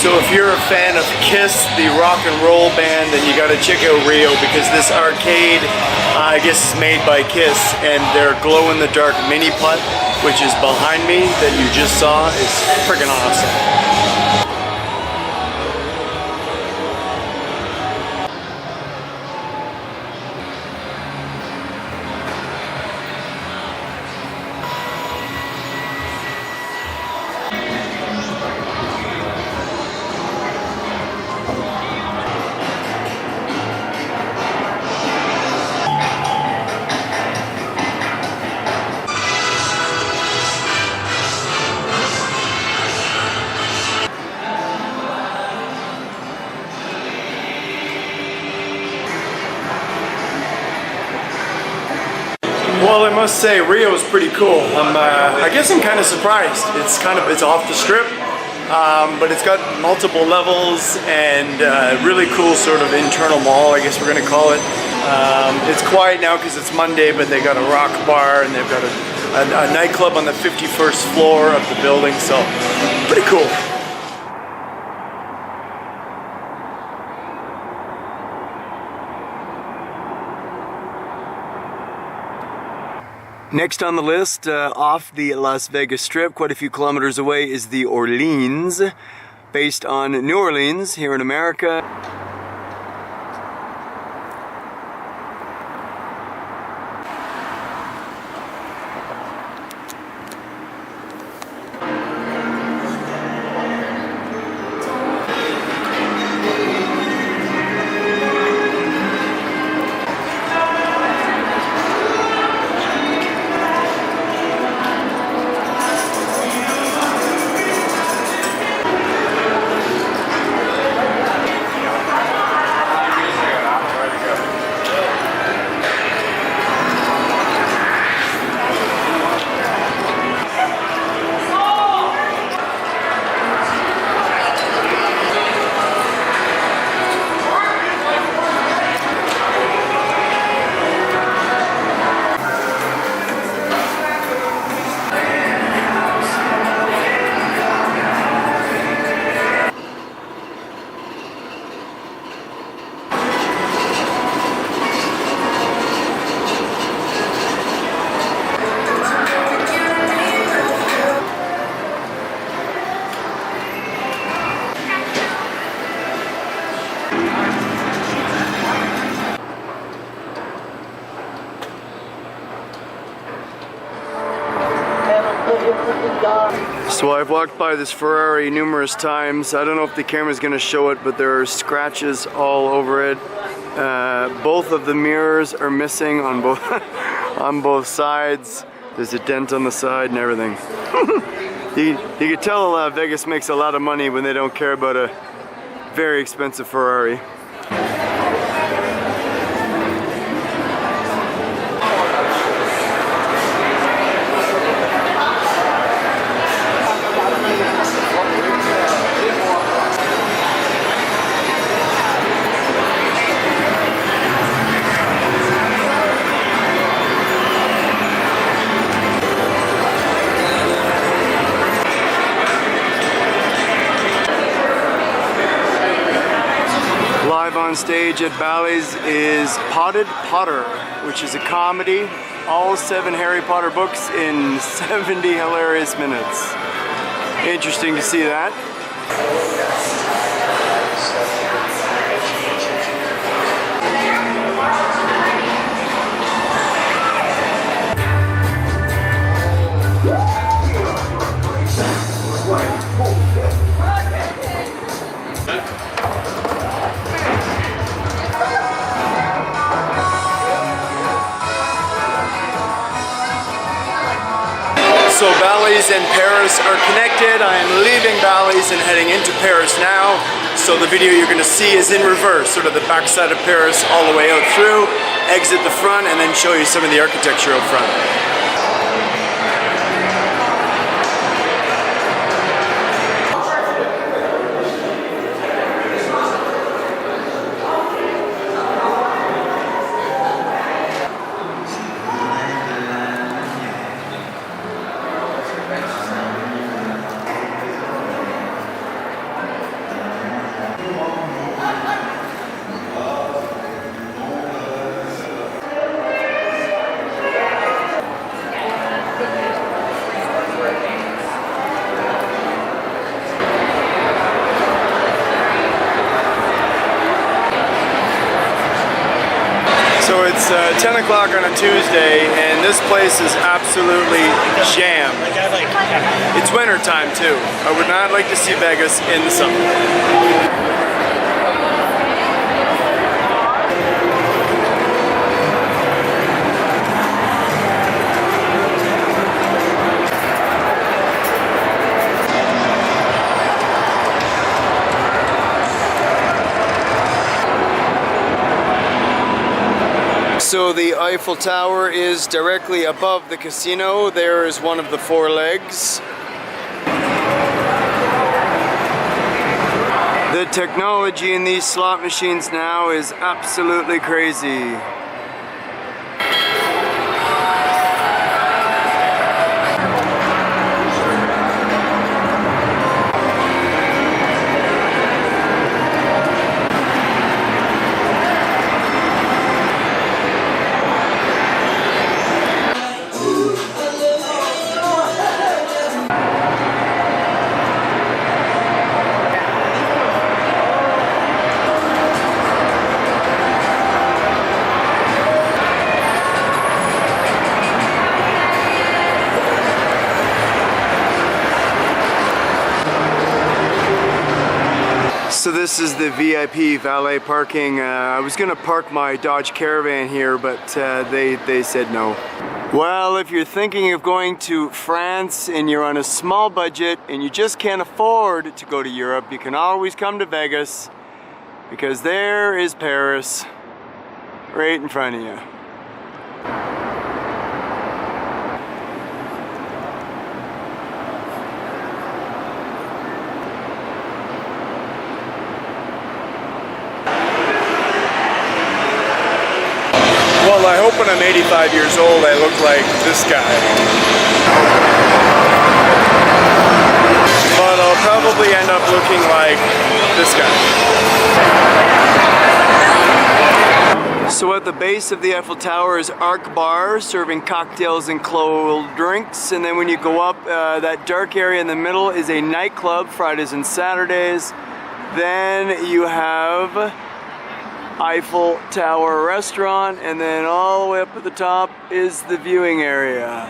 So if you're a fan of Kiss, the rock and roll band, then you gotta check out Rio because this arcade, I guess, is made by Kiss, and their glow-in-the-dark mini putt, which is behind me that you just saw, is freaking awesome. Well, I must say Rio is pretty cool. I guess I'm kind of surprised. It's off the strip, but it's got multiple levels and really cool sort of internal mall, I guess we're gonna call it. It's quiet now because it's Monday, but they got a rock bar and they've got a nightclub on the 51st floor of the building, so pretty cool. Next on the list, off the Las Vegas Strip, quite a few kilometers away, is the Orleans, based on New Orleans here in America. So I've walked by this Ferrari numerous times. I don't know if the camera's gonna show it, but there are scratches all over it. Both of the mirrors are missing on both on both sides. There's a dent on the side and everything. You can tell Vegas makes a lot of money when they don't care about a very expensive Ferrari. on stage at Bally's is Potted Potter, which is a comedy. All 7 Harry Potter books in 70 hilarious minutes. Interesting to see that. So Bally's and Paris are connected. I am leaving Bally's and heading into Paris now. So the video you're gonna see is in reverse, sort of the backside of Paris all the way out through, exit the front, and then show you some of the architecture out front. So it's 10 o'clock on a Tuesday, and this place is absolutely jammed. It's winter time too. I would not like to see Vegas in the summer. So the Eiffel Tower is directly above the casino. There is one of the 4 legs. The technology in these slot machines now is absolutely crazy. So this is the VIP valet parking. I was gonna park my Dodge Caravan here, but they said no. Well, if you're thinking of going to France and you're on a small budget and you just can't afford to go to Europe, you can always come to Vegas, because there is Paris right in front of you. Well, I hope when I'm 85 years old I look like this guy. But I'll probably end up looking like this guy. So at the base of the Eiffel Tower is Arc Bar, serving cocktails and cold drinks. And then when you go up, that dark area in the middle is a nightclub, Fridays and Saturdays. Then you have Eiffel Tower restaurant, and then all the way up at the top is the viewing area.